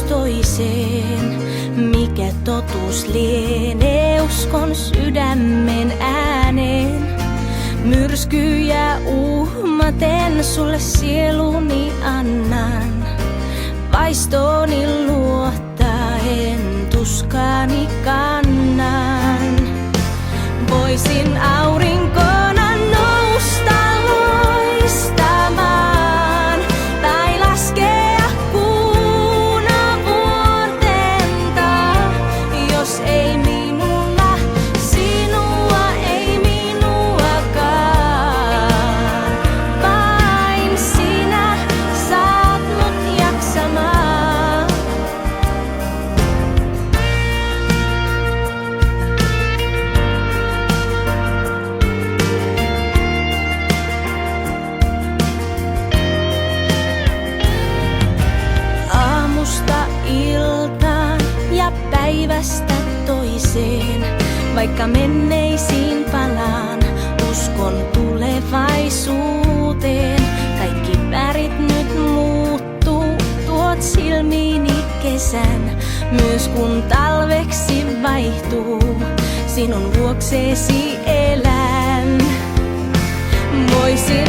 toiseen. Mikä totuus lienee, uskon sydämen ääneen. Myrskyjä uhmaten sulle sieluni annan. Vaistooni luottaen tuskaani kannan. Voisin aurinkona nousta loistamaan tai laskea kuuna vuortenta. Jos ei minulla sinua, ei minuakaan. Vain sinä saat mut jaksamaan. Aamusta iltaan ja päivästä toiseen, vaikka menneisiin palaan, uskon tulevaisuuteen. Kaikki värit nyt muuttuu, tuot silmiini kesän, myös kun talveksi vaihtuu, sinun vuoksesi elän. Voisin